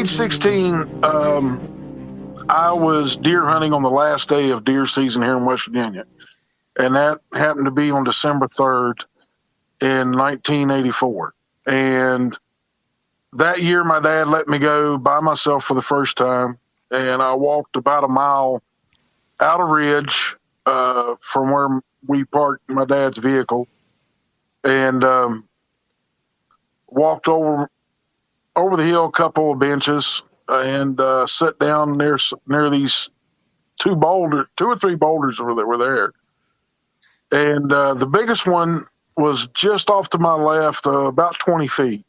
age 16, I was deer hunting on the last day of deer season here in West Virginia. And that happened to be on December 3rd in 1984. And that year, my dad let me go by myself for the first time. And I walked about a mile out of Ridge from where we parked my dad's vehicle, and walked over the hill a couple of benches and sat down near these two or three boulders that were there. And the biggest one was just off to my left, about 20 feet.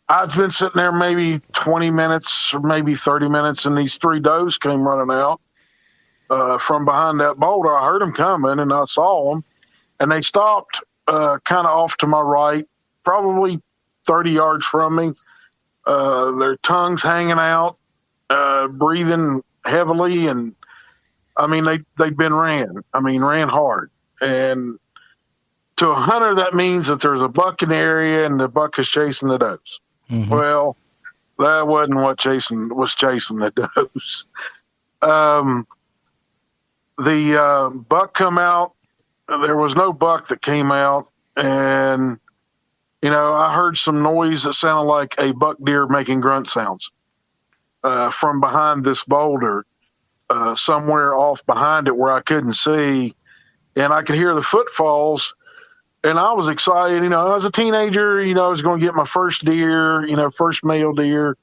I'd been sitting there maybe 20 minutes or maybe 30 minutes, and these three does came running out from behind that boulder. I heard them coming, and I saw them, and they stopped kind of off to my right, probably 30 yards from me. Their tongues hanging out, breathing heavily, and I mean they'd been ran hard. And to a hunter, that means that there's a buck in the area and the buck is chasing the does. Mm-hmm. Well, that wasn't what was chasing the does. The buck come out. There was no buck that came out, and I heard some noise that sounded like a buck deer making grunt sounds from behind this boulder, somewhere off behind it where I couldn't see, and I could hear the footfalls. And I was excited, as a teenager, I was going to get my first deer, first male deer.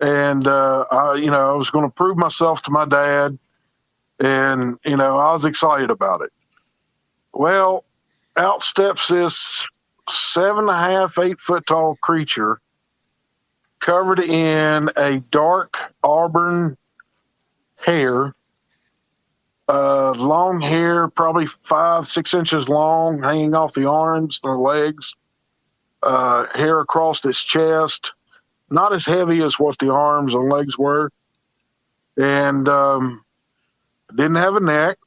And, I was going to prove myself to my dad. And, I was excited about it. Well, out steps this 7.5, 8 foot tall creature covered in a dark auburn hair. Long hair, probably 5-6 inches long, hanging off the arms and the legs. Hair across its chest, not as heavy as what the arms and legs were. And didn't have a neck.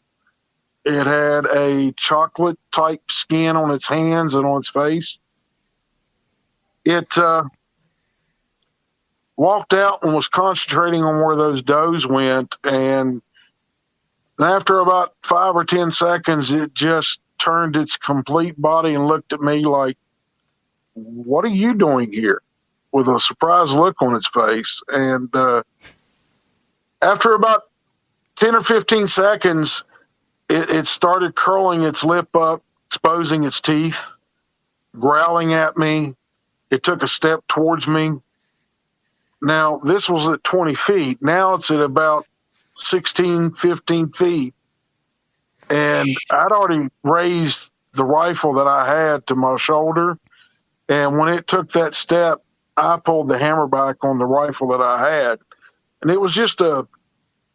It had a chocolate type skin on its hands and on its face. It walked out and was concentrating on where those does went, and after about 5 or 10 seconds, it just turned its complete body and looked at me like, "What are you doing here?" with a surprised look on its face. And after about 10 or 15 seconds, it started curling its lip up, exposing its teeth, growling at me. It took a step towards me. Now, this was at 20 feet. Now it's at about 16, 15 feet. And I'd already raised the rifle that I had to my shoulder. And when it took that step, I pulled the hammer back on the rifle that I had. And it was just a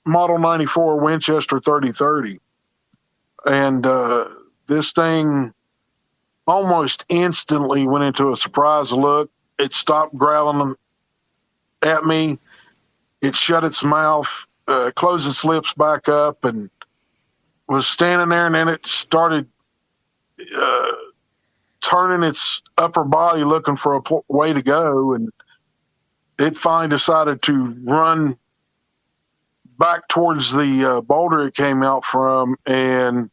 Model 94 Winchester 30-30. And this thing almost instantly went into a surprise look. It stopped growling at me. It shut its mouth, closed its lips back up, and was standing there. And then it started turning its upper body looking for a way to go. And it finally decided to run back towards the boulder it came out from. And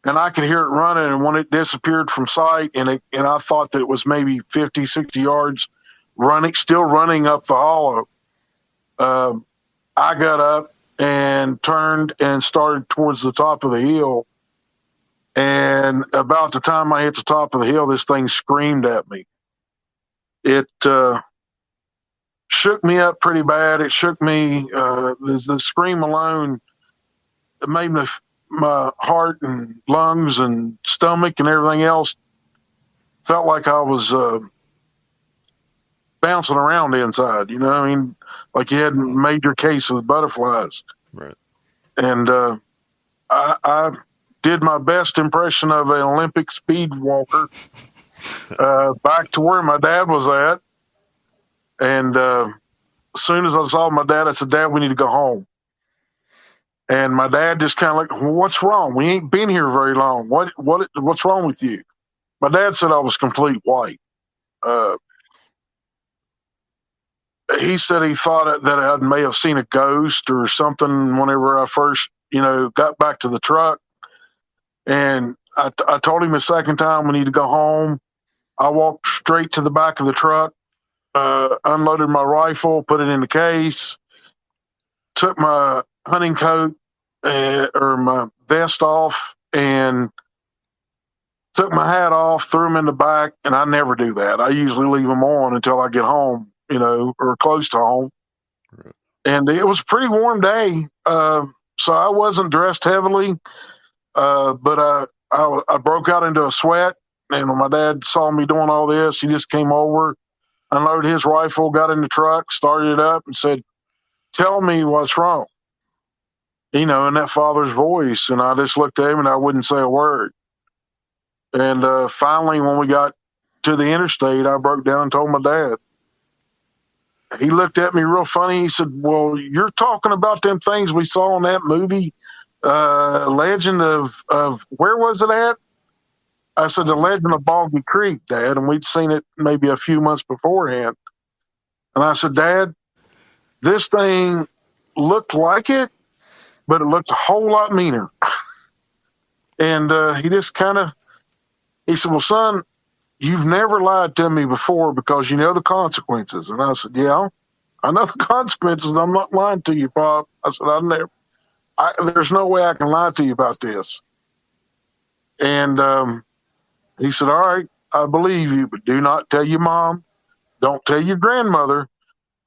I could hear it running. And when it disappeared from sight, and I thought that it was maybe 50, 60 yards still running up the hollow, I got up and turned and started towards the top of the hill. And about the time I hit the top of the hill, this thing screamed at me. It shook me up pretty bad. It shook me. The scream alone made my heart and lungs and stomach and everything else felt like I was bouncing around inside. Like you had a major case of the butterflies. Right. And I did my best impression of an Olympic speed walker back to where my dad was at. And as soon as I saw my dad, I said, "Dad, we need to go home." And my dad just kind of like, "Well, what's wrong? We ain't been here very long. What's wrong with you?" My dad said I was complete white. he said he thought that I may have seen a ghost or something whenever I first, got back to the truck. And I told him the second time we need to go home. I walked straight to the back of the truck, unloaded my rifle, put it in the case, took my hunting coat or my vest off, and took my hat off, threw them in the back. And I never do that. I usually leave them on until I get home, or close to home. Right. And it was a pretty warm day, so I wasn't dressed heavily, but I broke out into a sweat. And when my dad saw me doing all this, he just came over, unloaded his rifle, got in the truck, started it up, and said, "Tell me what's wrong." In that father's voice. And I just looked at him and I wouldn't say a word. And finally, when we got to the interstate, I broke down and told my dad. He looked at me real funny. He said, "Well, you're talking about them things we saw in that movie, Legend of where was it at?" I said, "The Legend of Boggy Creek, Dad." And we'd seen it maybe a few months beforehand. And I said, "Dad, this thing looked like it, but it looked a whole lot meaner." And he just he said, "Well, son, you've never lied to me before because you know the consequences." And I said, "Yeah, I know the consequences. I'm not lying to you, Pop." I said, "There's no way I can lie to you about this." And he said, "All right, I believe you, but do not tell your mom. Don't tell your grandmother,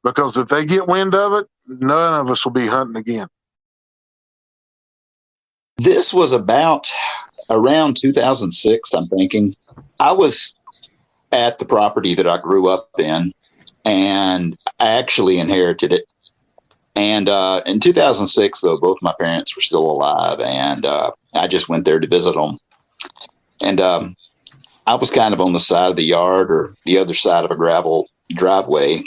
because if they get wind of it, none of us will be hunting again." This was about around 2006, I'm thinking. I was at the property that I grew up in, and I actually inherited it. And in 2006, though, both my parents were still alive, and I just went there to visit them. And I was kind of on the side of the yard or the other side of a gravel driveway.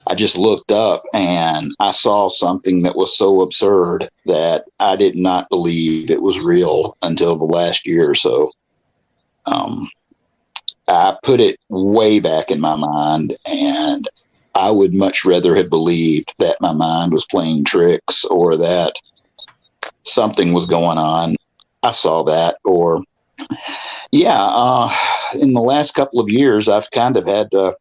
I just looked up and I saw something that was so absurd that I did not believe it was real until the last year or so. I put it way back in my mind, and I would much rather have believed that my mind was playing tricks or that something was going on. I saw that, or in the last couple of years, I've kind of had to,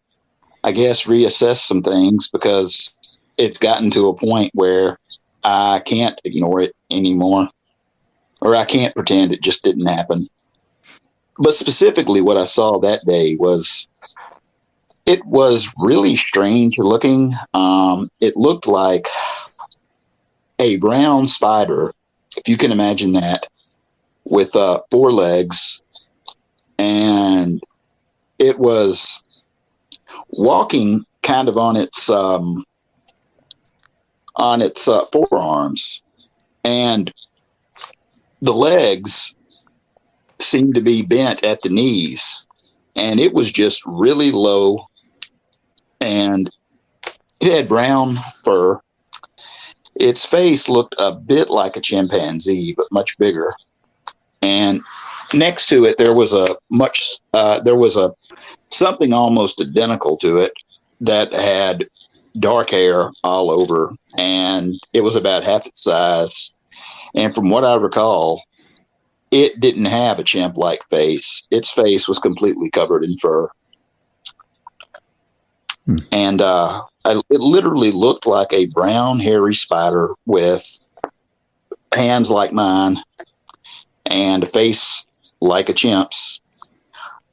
I guess, reassess some things because it's gotten to a point where I can't ignore it anymore, or I can't pretend it just didn't happen. But specifically what I saw that day it was really strange looking. It looked like a brown spider, if you can imagine that, with 4 legs, and it was walking kind of on its forearms, and the legs seemed to be bent at the knees, and it was just really low, and it had brown fur. Its face looked a bit like a chimpanzee, but much bigger. And next to it, there was something almost identical to it that had dark hair all over, and it was about half its size. And from what I recall, it didn't have a chimp-like face. Its face was completely covered in fur. And it literally looked like a brown, hairy spider with hands like mine and a face like a chimp's.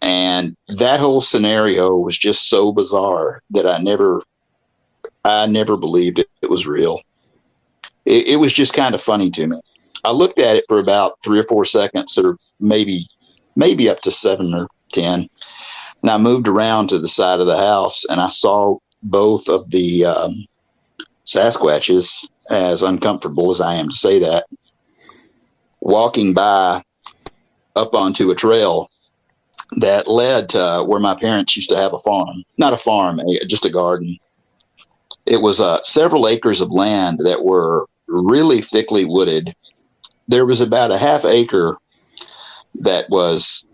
And that whole scenario was just so bizarre that I never believed it was real. It was just kind of funny to me. I looked at it for about 3 or 4 seconds, or maybe up to 7 or 10. And I moved around to the side of the house, and I saw both of the Sasquatches, as uncomfortable as I am to say that, walking by up onto a trail that led to where my parents used to have a farm. Not a farm, just a garden. It was several acres of land that were really thickly wooded. There was about a half acre that was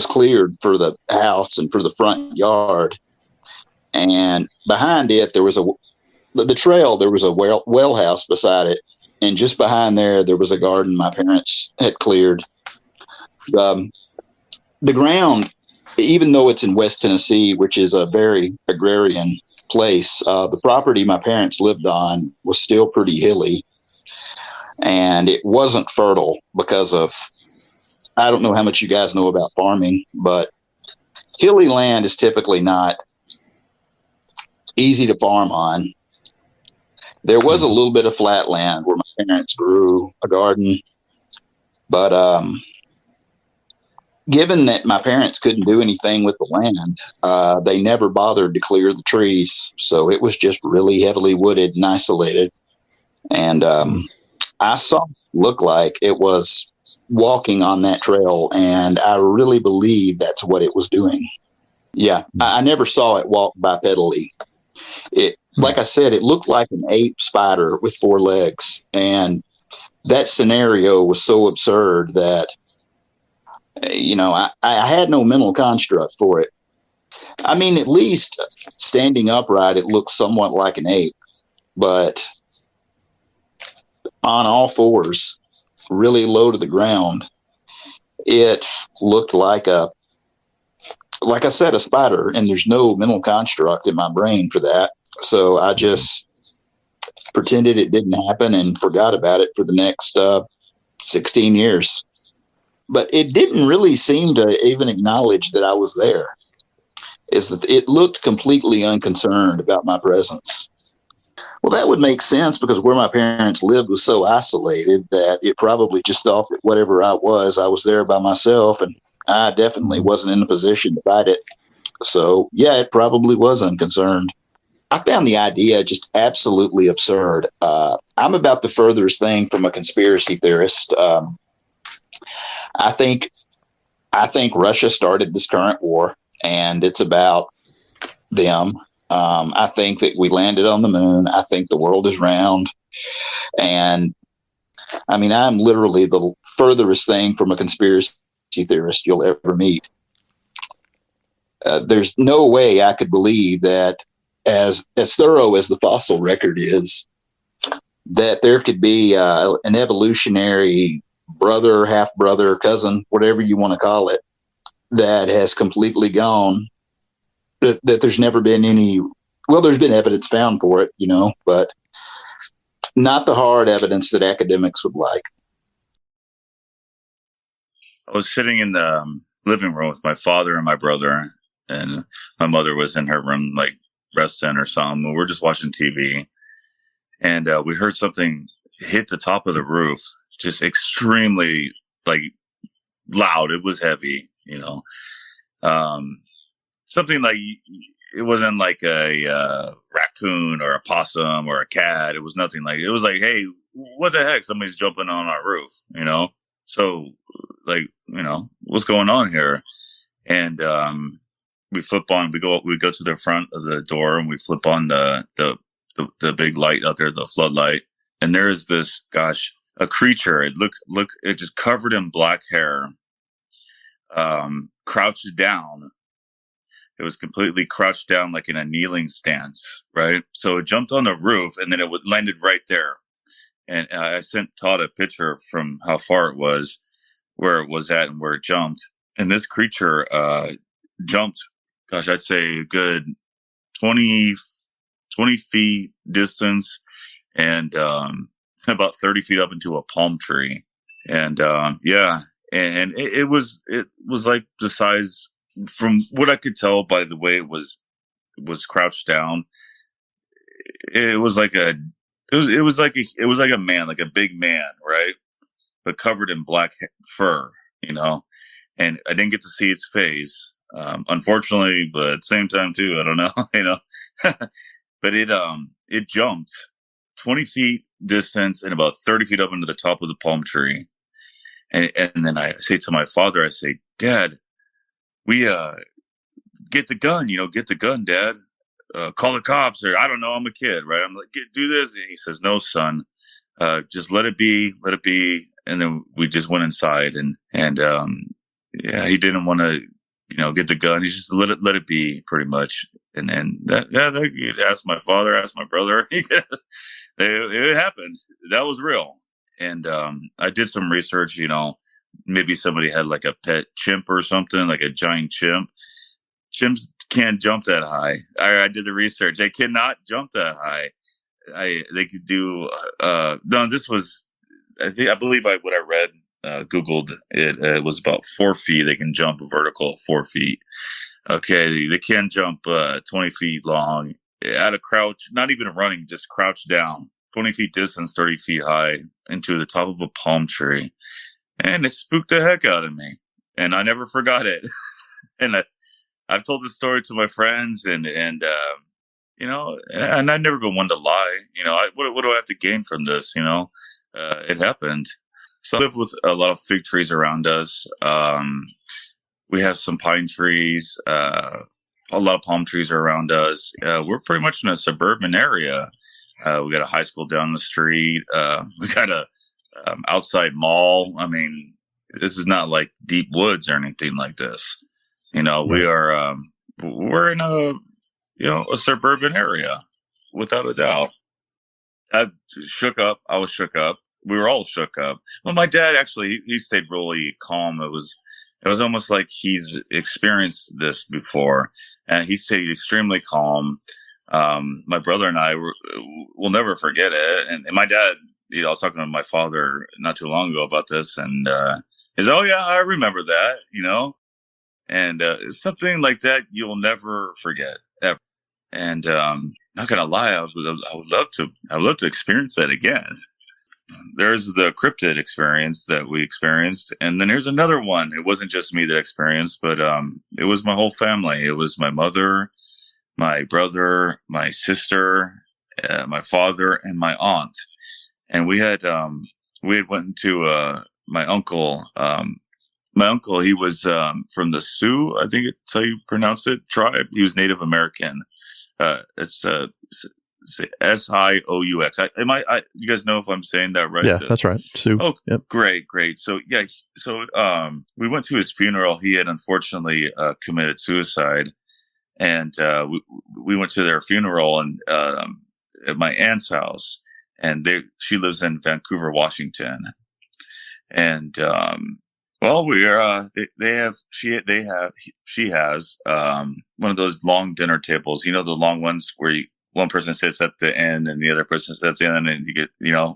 cleared for the house and for the front yard. And behind it, there was the trail. There was a well house beside it, and just behind there was a garden my parents had cleared. The ground, even though it's in West Tennessee, which is a very agrarian place, the property my parents lived on was still pretty hilly, and it wasn't fertile because of, I don't know how much you guys know about farming, but hilly land is typically not easy to farm on. There was a little bit of flat land where my parents grew a garden, but given that my parents couldn't do anything with the land, they never bothered to clear the trees. So it was just really heavily wooded and isolated. And I saw it look like it was walking on that trail, and I really believe that's what it was doing. Yeah, I never saw it walk bipedally. It, like I said, it looked like an ape spider with 4 legs. And that scenario was so absurd that, I had no mental construct for it. I mean, at least standing upright, it looked somewhat like an ape, but on all fours, really low to the ground, it looked like I said, a spider, and there's no mental construct in my brain for that. So I just pretended it didn't happen and forgot about it for the next 16 years. But it didn't really seem to even acknowledge that I was there. It looked completely unconcerned about my presence. Well, that would make sense because where my parents lived was so isolated that it probably just thought that whatever I was there by myself, and I definitely wasn't in a position to fight it. So, yeah, it probably was unconcerned. I found the idea just absolutely absurd. I'm about the furthest thing from a conspiracy theorist. I think Russia started this current war, and it's about them. I think that we landed on the moon. I think the world is round. And I mean, I'm literally the furthest thing from a conspiracy theorist you'll ever meet. There's no way I could believe that, as thorough as the fossil record is, that there could be an evolutionary brother, half brother, cousin, whatever you want to call it, that has completely gone. That there's never been any. Well, there's been evidence found for it, but not the hard evidence that academics would like. I was sitting in the living room with my father and my brother, and my mother was in her room, like resting or something. We're just watching TV, and we heard something hit the top of the roof, just extremely loud. It was heavy, something like, it wasn't like a raccoon or a possum or a cat. It was nothing like, it was like, hey, what the heck? Somebody's jumping on our roof, So what's going on here? And we flip on, we go to the front of the door, and we flip on the big light out there, the floodlight. And there is this, a creature. It it just covered in black hair, crouched down. It was completely crouched down, like in a kneeling stance, right? So it jumped on the roof, and then it landed right there. And I sent Todd a picture from how far it was, where it was at, and where it jumped. And this creature jumped, I'd say a good 20 feet distance, and about 30 feet up into a palm tree. And and it was like the size, from what I could tell by the way it was crouched down. It was like a man, like a big man, right? But covered in black fur, and I didn't get to see its face, unfortunately, but at the same time too, I don't know, but it jumped 20 feet distance and about 30 feet up into the top of the palm tree. And then I say to my father, I say, Dad, we get the gun, get the gun, Dad. Call the cops, or I don't know, I'm a kid, right? I'm like, do this. And he says, no, son, just let it be. And then we just went inside, and he didn't want to, get the gun. He just let it be, pretty much. And then you'd ask my father, ask my brother. It happened. That was real. And I did some research. Maybe somebody had like a pet chimp or something, like a giant chimp. Chimps can't jump that high. I did the research. They cannot jump that high. They could do. No, this was. I believe what I read. Googled it. It was about 4 feet. They can jump vertical 4 feet. Okay, they can jump 20 feet long at a crouch, not even running, just crouch down, 20 feet distance, 30 feet high, into the top of a palm tree. And it spooked the heck out of me. And I never forgot it. And I've told this story to my friends, and and I've never been one to lie. What do I have to gain from this? It happened. So I live with a lot of fig trees around us. We have some pine trees. A lot of palm trees are around us. We're pretty much in a suburban area. We got a high school down the street. We got a outside mall. I mean, this is not like deep woods or anything like this. We are. We're in a suburban area, without a doubt. I shook up. I was shook up. We were all shook up. Well, my dad actually he stayed really calm. It was almost like he's experienced this before, and he stayed extremely calm. My brother and I will never forget it. And my dad, I was talking to my father not too long ago about this, and he's, "Oh yeah, I remember that," And something like that you'll never forget ever. And not gonna lie, I would love to experience that again. There's the cryptid experience that we experienced. And then here's another one. It wasn't just me that experienced, but it was my whole family. It was my mother, my brother, my sister, my father, and my aunt. And we had went to my uncle. My uncle, he was from the Sioux, I think it's how you pronounce it, tribe. He was Native American. It's Sioux. You guys know if I'm saying that right? Yeah, that's right. Sioux. Oh, yep. Great. So yeah, we went to his funeral. He had unfortunately committed suicide, and we went to their funeral and at my aunt's house, and she lives in Vancouver, Washington, and well, we are. She has one of those long dinner tables. The long ones where one person sits at the end and the other person sits at the end, and you get,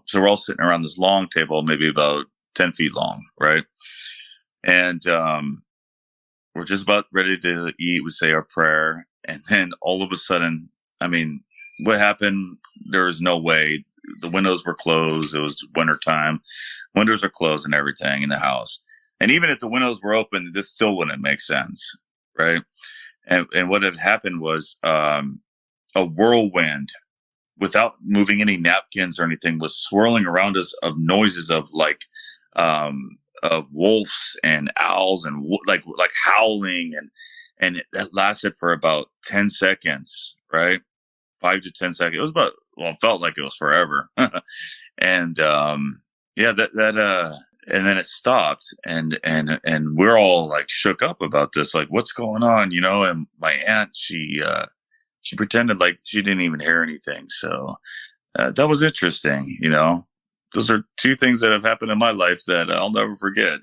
so we're all sitting around this long table, maybe about 10 feet long, right? And we're just about ready to eat. We say our prayer, and then all of a sudden, I mean, what happened? There was no way. The windows were closed. It was wintertime. Windows are closed and everything in the house. And even if the windows were open, this still wouldn't make sense, right? And what had happened was a whirlwind, without moving any napkins or anything, was swirling around us of noises of of wolves and owls and like howling, and that lasted for about 10 seconds, right? 5 to 10 seconds. It was it felt like it was forever. And and then it stopped, and we're all like shook up about this, like, what's going on, And my aunt, she pretended like she didn't even hear anything. So that was interesting, Those are two things that have happened in my life that I'll never forget.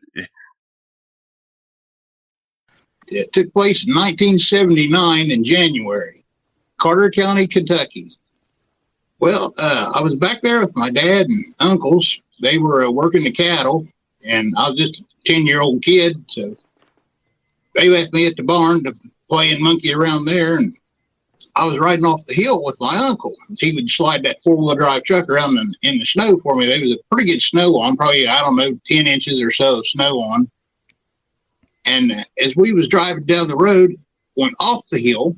It took place in 1979 in January, Carter County, Kentucky. Well, I was back there with my dad and uncles. They were working the cattle, and I was just a 10-year-old kid, so they left me at the barn to play and monkey around there, and I was riding off the hill with my uncle. He would slide that four-wheel drive truck around in the snow for me. There was a pretty good snow on, probably, 10 inches or so of snow on. And as we was driving down the road, going off the hill,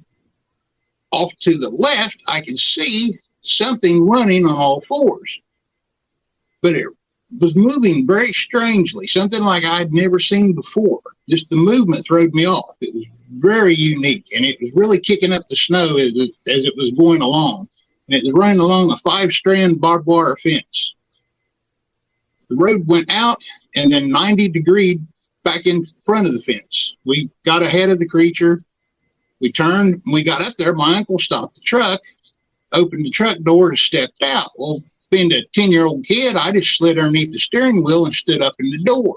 off to the left, I could see something running on all fours. But it was moving very strangely, something like I'd never seen before. Just the movement throwed me off. It was very unique, and it was really kicking up the snow as it was going along. And it was running along a 5-strand barbed wire fence. The road went out and then 90 degrees back in front of the fence. We got ahead of the creature, We turned, we got up there. My uncle stopped the truck, opened the truck door, and stepped out. Well, being a 10-year-old kid, I just slid underneath the steering wheel and stood up in the door.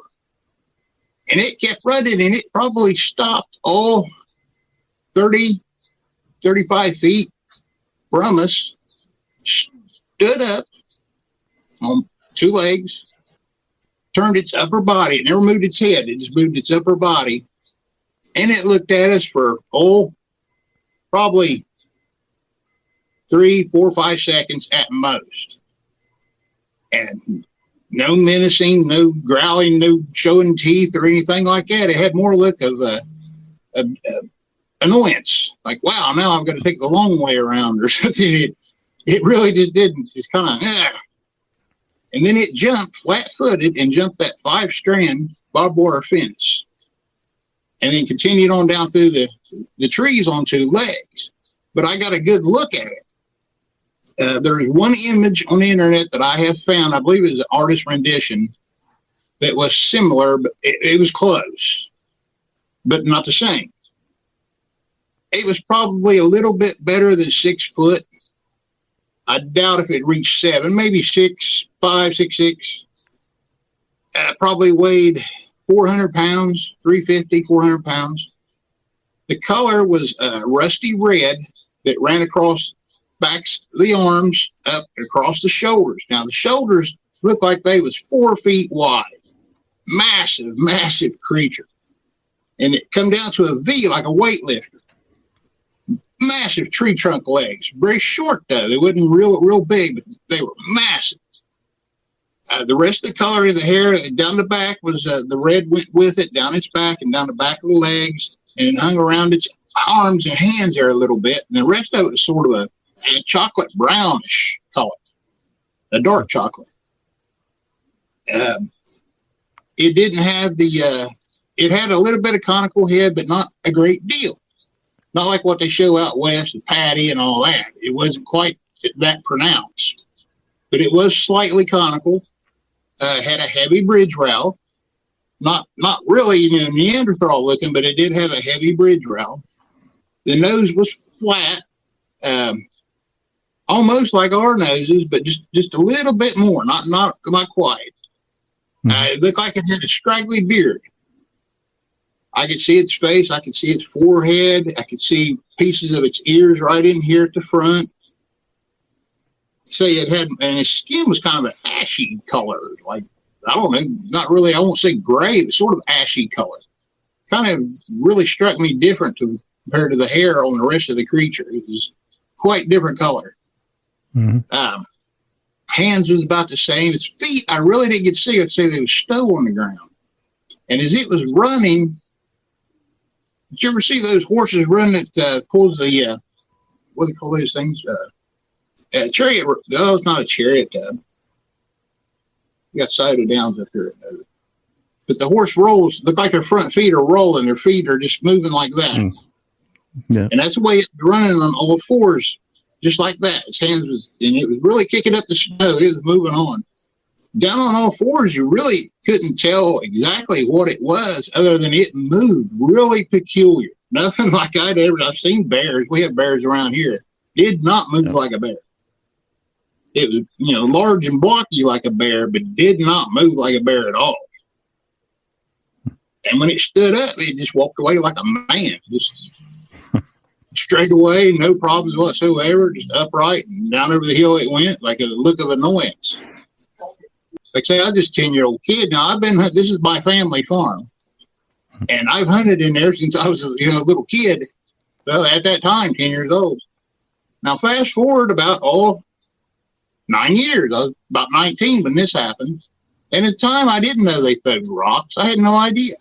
And it kept running, and it probably stopped 30, 35 feet from us, stood up on two legs, turned its upper body. It never moved its head. It just moved its upper body. And it looked at us for, probably 3, 4, 5 seconds at most. And no menacing, no growling, no showing teeth or anything like that. It had more look of annoyance. Like, wow, now I've got to take the long way around or something. It really just didn't. Just kind of, And then it jumped flat-footed and jumped that 5-strand barbed wire fence. And then continued on down through the trees on 2 legs. But I got a good look at it. There's one image on the internet that I have found, I believe it was an artist rendition, that was similar, but it was close, but not the same. It was probably a little bit better than 6 foot. I doubt if it reached 7, maybe 6'5", 6'6". Probably weighed 400 pounds, 350, 400 pounds. The color was rusty red that ran across backs, the arms, up across the shoulders. Now the shoulders looked like they was 4 feet wide. Massive, massive creature. And it come down to a V like a weightlifter. Massive tree trunk legs. Very short though. They wasn't real big, but they were massive. The rest of the color of the hair down the back was the red went with it, down its back and down the back of the legs, and it hung around its arms and hands there a little bit. And the rest of it was sort of a chocolate brownish color, a dark chocolate. It didn't have it had a little bit of conical head, but not a great deal. Not like what they show out west of Patty and all that. It wasn't quite that pronounced, but it was slightly conical. Had a heavy bridge rowel, not really Neanderthal looking, but it did have a heavy bridge rowel. The nose was flat. Almost like our noses, but just a little bit more, not quite. It looked like it had a straggly beard. I could see its face. I could see its forehead. I could see pieces of its ears right in here at the front. Say it had, and its skin was kind of an ashy color, like, I don't know, not really, I won't say gray, but sort of ashy color. Kind of really struck me different compared to the hair on the rest of the creature. It was quite different color. Mm-hmm. Hands was about the same. Its feet, I really didn't get to see. I'd say they was stow on the ground. And as it was running, did you ever see those horses run that pulls the, what do they call those things? Chariot. No, it's not a chariot. You got soda downs up here. But the horse rolls, look like their front feet are rolling. Their feet are just moving like that. Mm. Yeah. And that's the way it's running on all fours. Just like that. Its hands was, and it was really kicking up the snow. It was moving on. Down on all fours, you really couldn't tell exactly what it was other than it moved really peculiar. Nothing like I've seen bears. We have bears around here. Did not move like a bear. It was, large and blocky like a bear, but did not move like a bear at all. And when it stood up, it just walked away like a man. Just straight away, no problems whatsoever, just upright and down over the hill it went, like a look of annoyance. Like I say, I'm just a 10-year-old kid. Now this is my family farm, and I've hunted in there since I was a little kid. Well, at that time, 10 years old. Now fast forward about 9 years. I was about 19 when this happened, and at the time I didn't know they threw rocks. I had no idea,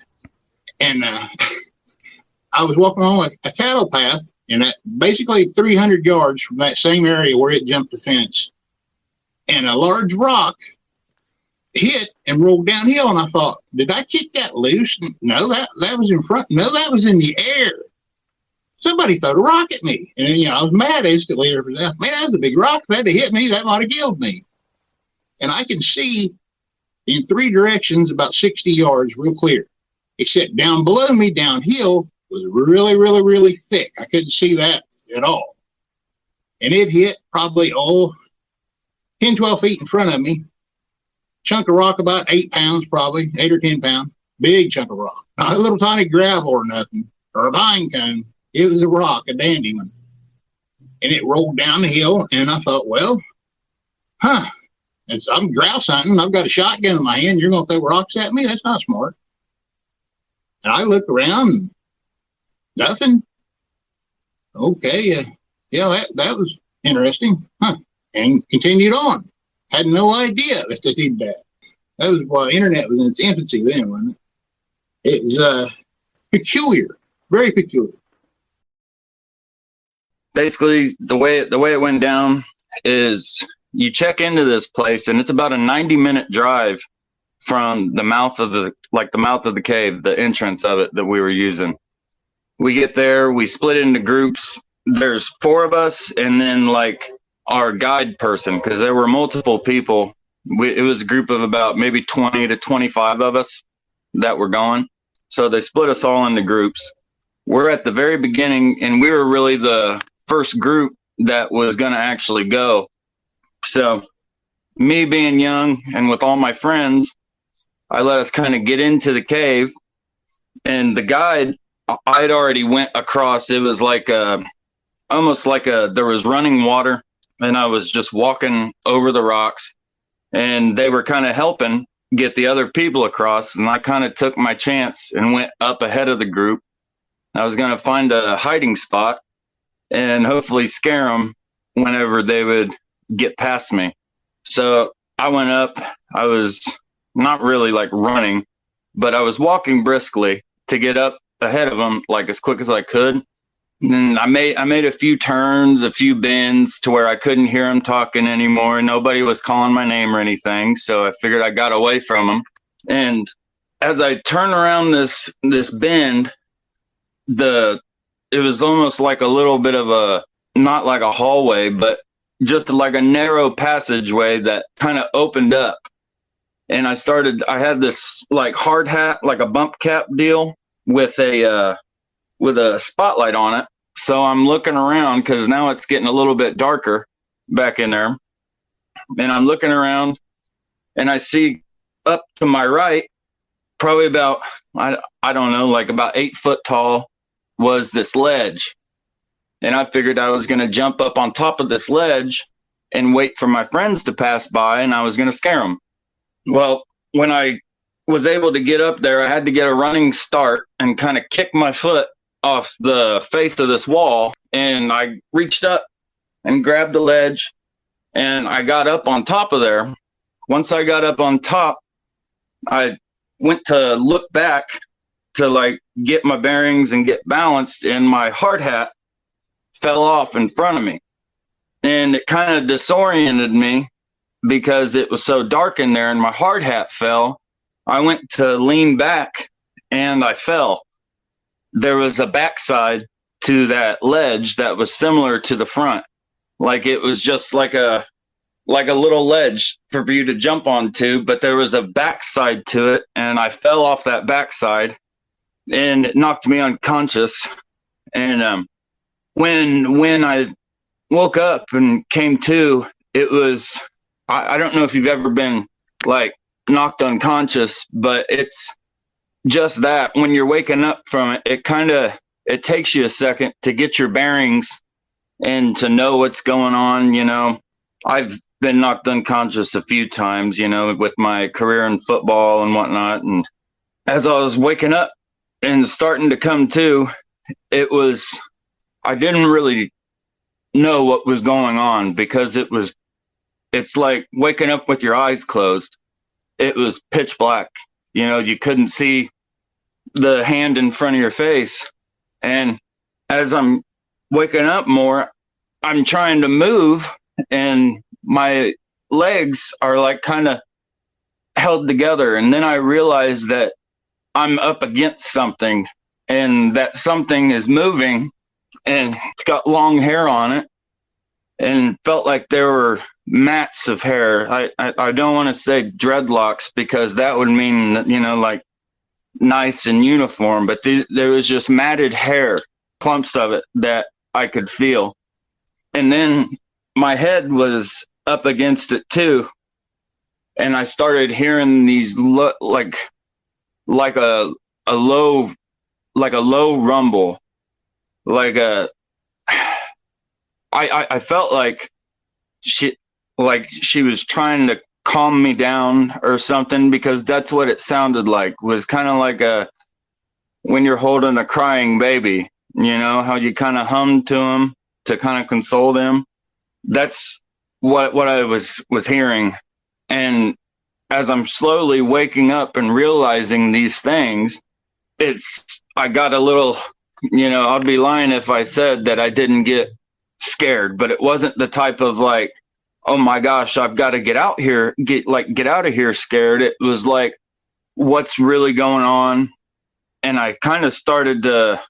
and I was walking along a cattle path. And at basically 300 yards from that same area where it jumped the fence, and a large rock hit and rolled downhill. And I thought, did I kick that loose? No, that was in front. No, that was in the air. Somebody threw a rock at me. And then, I was mad instantly. Man, that was a big rock. If it had to hit me, that might have killed me. And I can see in 3 directions about 60 yards real clear, except down below me, downhill, was really, really, really thick. I couldn't see that at all. And it hit probably, 10, 12 feet in front of me. Chunk of rock about 8 pounds, probably 8 or 10 pounds. Big chunk of rock. Not a little tiny gravel or nothing, or a vine cone. It was a rock, a dandy one. And it rolled down the hill, and I thought, well, I'm grouse hunting. I've got a shotgun in my hand. You're going to throw rocks at me? That's not smart. And I looked around, and nothing. Okay, that was interesting. And continued on. Had no idea that they did that. That was while the internet was in its infancy then, wasn't it? It was peculiar, very peculiar. Basically, the way it went down is you check into this place, and it's about a 90-minute drive from the mouth of the cave, the entrance of it that we were using. We get there, we split into groups. There's 4 of us, and then like our guide person, because there were multiple people. It was a group of about maybe 20 to 25 of us that were going. So they split us all into groups. We're at the very beginning, and we were really the first group that was going to actually go. So me being young and with all my friends, I let us kind of get into the cave, and the guide, I'd already went across. It was like almost like there was running water, and I was just walking over the rocks, and they were kind of helping get the other people across. And I kind of took my chance and went up ahead of the group. I was going to find a hiding spot and hopefully scare them whenever they would get past me. So I went up. I was not really like running, but I was walking briskly to get up ahead of them like as quick as I could. And I made a few turns, a few bends to where I couldn't hear them talking anymore. Nobody was calling my name or anything. So I figured I got away from them. And as I turned around this bend, it was almost like a little bit of a, not like a hallway, but just like a narrow passageway that kind of opened up. And I had this like hard hat, like a bump cap deal with a spotlight on it. So I'm looking around because now it's getting a little bit darker back in there. And I'm looking around, and I see up to my right, probably about, I don't know, like about 8 foot tall, was this ledge. And I figured I was going to jump up on top of this ledge and wait for my friends to pass by, and I was going to scare them. Well, when I was able to get up there, I had to get a running start and kind of kick my foot off the face of this wall. And I reached up and grabbed the ledge, and I got up on top of there. Once I got up on top, I went to look back to like get my bearings and get balanced, and my hard hat fell off in front of me. And it kind of disoriented me because it was so dark in there and my hard hat fell. I went to lean back and I fell. There was a backside to that ledge that was similar to the front. Like it was just like a little ledge for you to jump onto, but there was a backside to it, and I fell off that backside, and it knocked me unconscious. And when I woke up and came to, it was, I don't know if you've ever been like knocked unconscious, but it's just that when you're waking up from it, it takes you a second to get your bearings and to know what's going on. You know, I've been knocked unconscious a few times, you know, with my career in football and whatnot. And as I was waking up and starting to come to, I didn't really know what was going on because it's like waking up with your eyes closed. It was pitch black. You know, you couldn't see the hand in front of your face. And as I'm waking up more, I'm trying to move, and my legs are like kind of held together. And then I realized that I'm up against something, and that something is moving, and it's got long hair on it, and felt like there were mats of hair. I don't want to say dreadlocks because that would mean that, you know, like nice and uniform, but there was just matted hair, clumps of it that I could feel. And then my head was up against it too. And I started hearing these like a low rumble, I felt like she was trying to calm me down or something, because that's what it sounded like. Was kind of like when you're holding a crying baby, you know, how you kind of hum to them to kind of console them. That's what I was hearing. And as I'm slowly waking up and realizing these things, I got a little, you know, I'd be lying if I said that I didn't get scared, but it wasn't the type of like, oh my gosh, I've got to get out here, get out of here scared. It was like, what's really going on? And I kind of started to,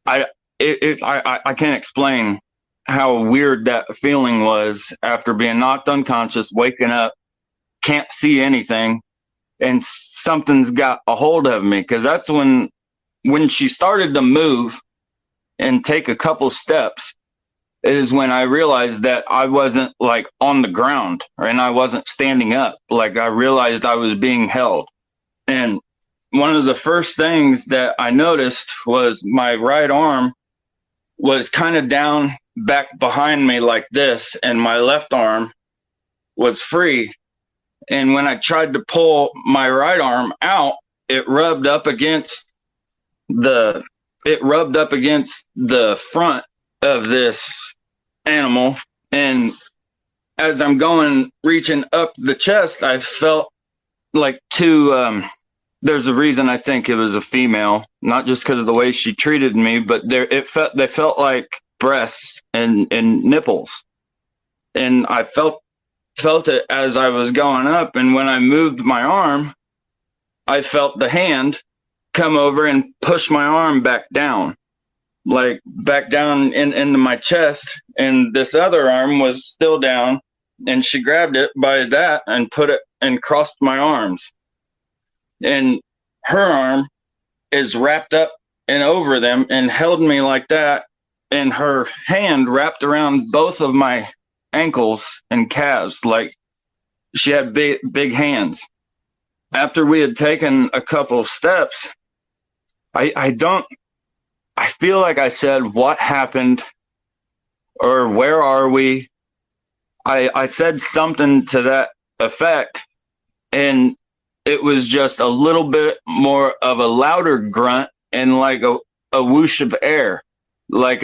I can't explain how weird that feeling was after being knocked unconscious, waking up, can't see anything, and something's got a hold of me. Because that's when she started to move and take a couple steps is when I realized that I wasn't like on the ground, and I wasn't standing up. Like, I realized I was being held. And one of the first things that I noticed was my right arm was kind of down back behind me like this, and my left arm was free. And when I tried to pull my right arm out, it rubbed up against the front of this animal. And as I'm reaching up the chest, I felt like there's a reason I think it was a female, not just because of the way she treated me, but they felt like breasts and nipples. And I felt it as I was going up. And when I moved my arm, I felt the hand come over and push my arm back down, like back down into my chest. And this other arm was still down, and she grabbed it by that and put it and crossed my arms. And her arm is wrapped up and over them and held me like that. And her hand wrapped around both of my ankles and calves. Like, she had big hands. After we had taken a couple steps, I feel like I said, what happened? Or where are we? I said something to that effect, and it was just a little bit more of a louder grunt and like a whoosh of air, like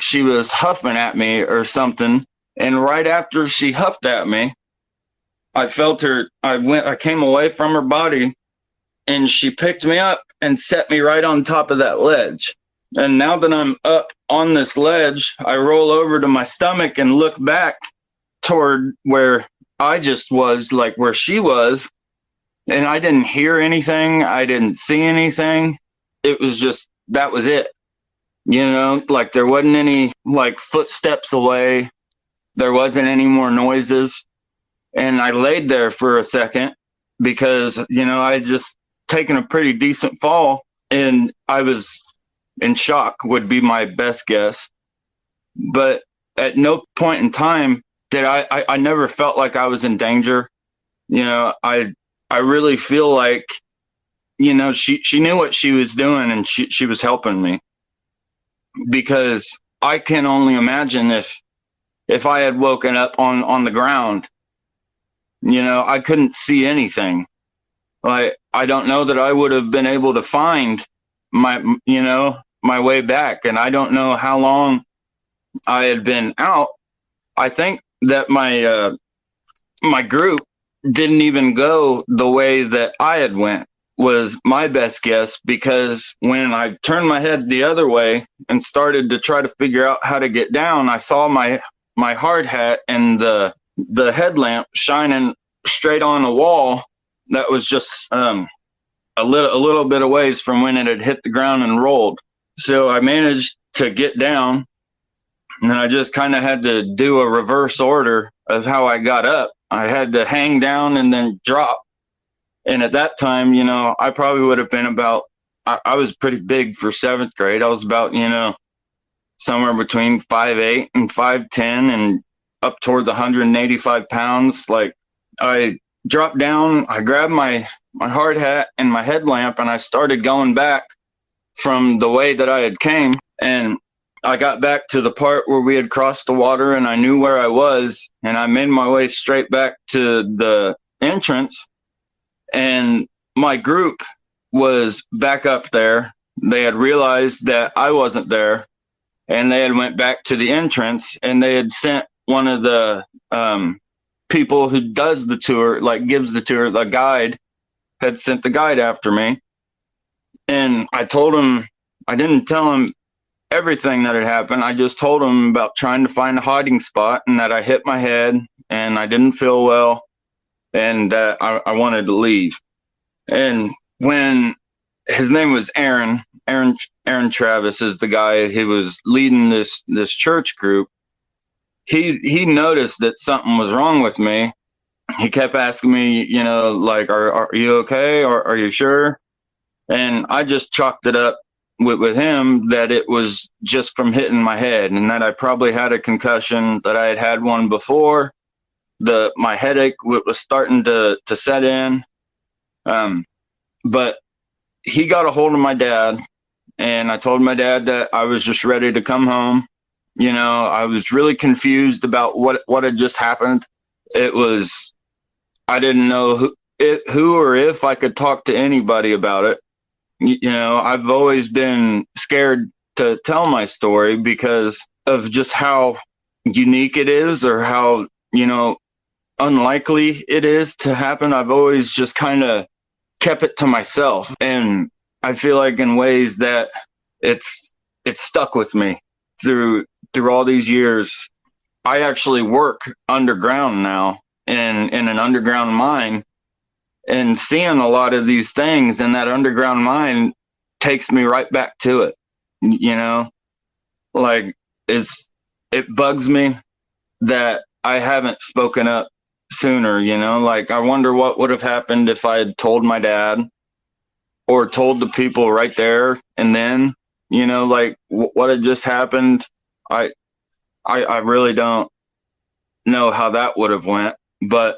she was huffing at me or something. And right after she huffed at me, I felt her. I came away from her body, and she picked me up and set me right on top of that ledge. And now that I'm up on this ledge, I roll over to my stomach and look back toward where I just was, like where she was. And I didn't hear anything. I didn't see anything. It was just, that was it. You know, like there wasn't any like footsteps away. There wasn't any more noises. And I laid there for a second because, you know, I had just taken a pretty decent fall, and I was in shock, would be my best guess. But at no point in time did I never felt like I was in danger. You know, I really feel like, you know, she knew what she was doing, and she was helping me. Because I can only imagine if I had woken up on the ground, you know, I couldn't see anything. Like, I don't know that I would have been able to find my way back. And I don't know how long I had been out. I think that my group didn't even go the way that I had went, was my best guess, because when I turned my head the other way and started to try to figure out how to get down, I saw my hard hat and the headlamp shining straight on a wall that was just a little bit of ways from when it had hit the ground and rolled. So I managed to get down, and I just kind of had to do a reverse order of how I got up. I had to hang down and then drop. And at that time, I probably would have been about, I was pretty big for 7th grade. I was about, somewhere between 5'8" and 5'10" and up towards 185 pounds. Like, I dropped down, I grabbed my hard hat and my headlamp, and I started going back from the way that I had came. And I got back to the part where we had crossed the water, and I knew where I was, and I made my way straight back to the entrance. And my group was back up there. They had realized that I wasn't there, and they had went back to the entrance, and they had sent one of the people who does the tour, like gives the tour, the guide, had sent the guide after me. And I told him, I didn't tell him everything that had happened. I just told him about trying to find a hiding spot, and that I hit my head and I didn't feel well, and that I wanted to leave. And when his name was Aaron Travis is the guy who was leading this church group. He noticed that something was wrong with me. He kept asking me, like, are you okay? Or are you sure? And I just chalked it up with him that it was just from hitting my head, and that I probably had a concussion, that I had one before. My headache was starting to set in. But he got a hold of my dad, and I told my dad that I was just ready to come home. I was really confused about what had just happened. I didn't know who or if I could talk to anybody about it. I've always been scared to tell my story because of just how unique it is, or how, unlikely it is to happen. I've always just kind of kept it to myself. And I feel like in ways that it's stuck with me through all these years. I actually work underground now in an underground mine, and seeing a lot of these things in that underground mine takes me right back to it. Like, it bugs me that I haven't spoken up sooner. Like, I wonder what would have happened if I had told my dad, or told the people right there and then, like what had just happened. I really don't know how that would have went. But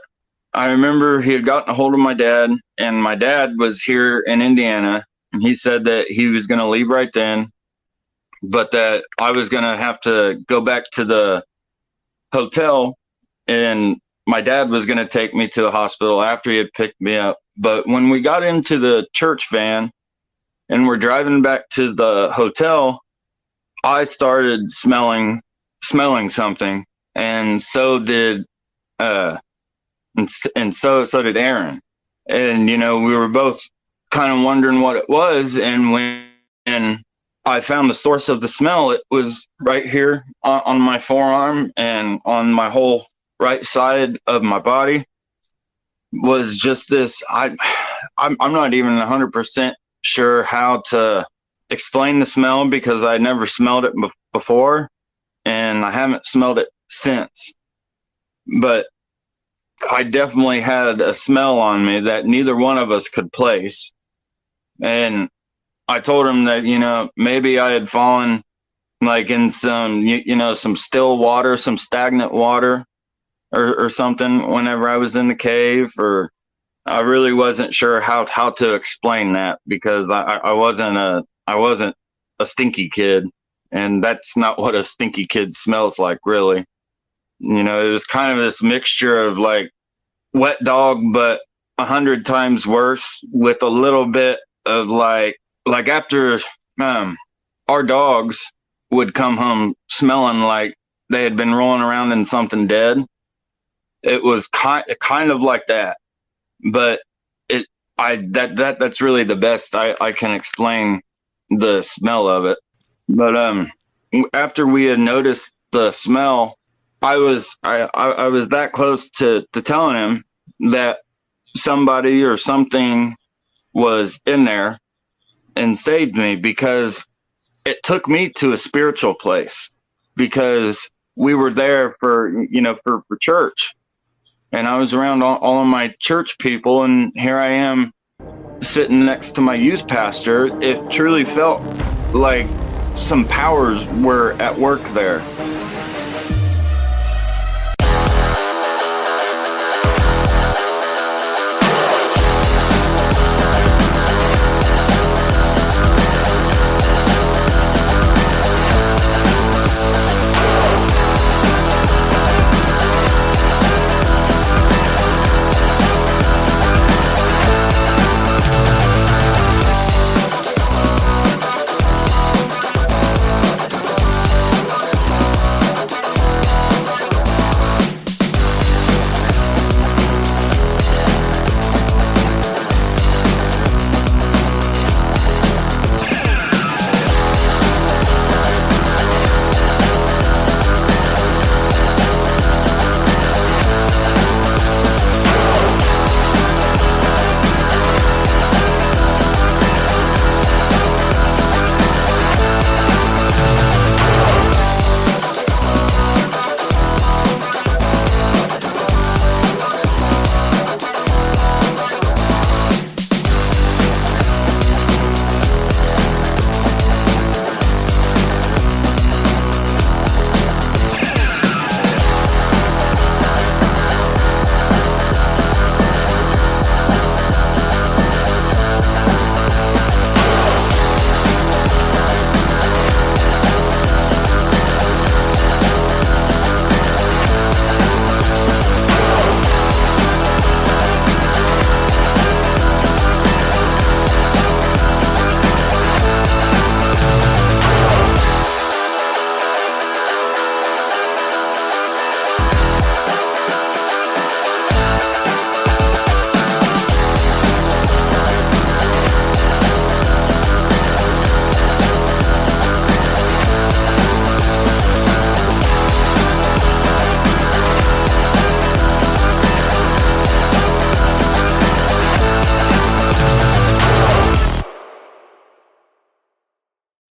I remember he had gotten a hold of my dad, and my dad was here in Indiana, and he said that he was going to leave right then, but that I was going to have to go back to the hotel, and my dad was going to take me to the hospital after he had picked me up. But when we got into the church van and we're driving back to the hotel, I started smelling something, and so did so did Aaron. And we were both kind of wondering what it was. And when I found the source of the smell, it was right here on my forearm, and on my whole right side of my body was just this. I'm not even 100% sure how to explain the smell, because I never smelled it before, and I haven't smelled it since. But I definitely had a smell on me that neither one of us could place. And I told him that, maybe I had fallen like in some, some still water, some stagnant water or something whenever I was in the cave. Or I really wasn't sure how to explain that, because I wasn't a stinky kid, and that's not what a stinky kid smells like, really. It was kind of this mixture of like wet dog, but 100 times worse, with a little bit of like after our dogs would come home smelling like they had been rolling around in something dead. It was kind of like that, but that's really the best I can explain the smell of it. But after we had noticed the smell, I was that close to telling him that somebody or something was in there and saved me, because it took me to a spiritual place, because we were there for church. and I was around all of my church people, and here I am sitting next to my youth pastor. It truly felt like some powers were at work there.